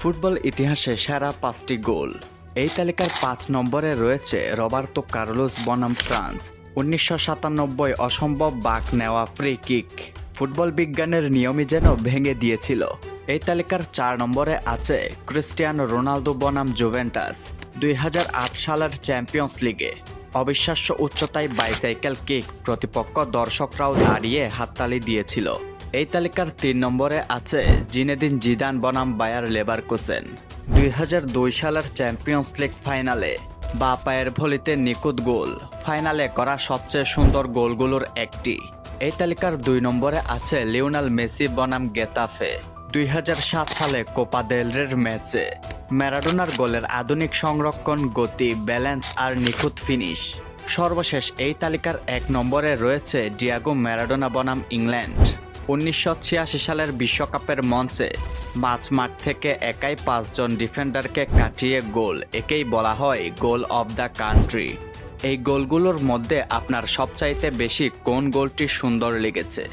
Football ইতিহাসে সেরা 5টি গোল। এই তালিকার 5 নম্বরে রয়েছে রবার্তো কার্লোস বনাম ফ্রান্স 1997 অসম্ভব বাঁক নেওয়া ফ্রি কিক। ফুটবল বিজ্ঞানের নিয়মই যেন ভেঙে দিয়েছিল। এই তালিকার 4 নম্বরে আছে ক্রিস্টিয়ানো রোনালদো বনাম জুভেন্টাস 2008 সালের চ্যাম্পিয়ন্স লিগে অবিশ্বাস্য উচ্চতায় বাইসাইকেল কিক, প্রতিপক্ষ দর্শকরাও দাঁড়িয়ে হাততালি দিয়েছিল। এই তালিকার 3 নম্বরে আছে জিনেদিন জিদান বনাম বায়ার লেভারকুসেন 2002 সালের চ্যাম্পিয়ন্স লিগ ফাইনালে বা পায়ের ভলিতে নিখুঁত গোল, ফাইনালে করা সবচেয়ে সুন্দর গোলগুলোর একটি। এই তালিকার 2 নম্বরে আছে লিওনেল মেসি বনাম গেতাফে 2007 সালে কোপা দেল রের ম্যাচে ম্যারাডোনার গোলের আধুনিক সংরক্ষণ, গতি, ব্যালেন্স আর নিখুঁত ফিনিশ। সর্বশেষ এই তালিকার 1 নম্বরে রয়েছে ডিয়াগো ম্যারাডোনা বনাম ইংল্যান্ড 1986 সালের বিশ্বকাপের মঞ্চে মাঝমাঠ থেকে একাই 5 জন ডিফেন্ডারকে কাটিয়ে গোল, একেই বলা হয় গোল অব দ্য কান্ট্রি। এই গোলগুলোর মধ্যে আপনার সবচাইতে বেশি কোন গোলটি সুন্দর লেগেছে?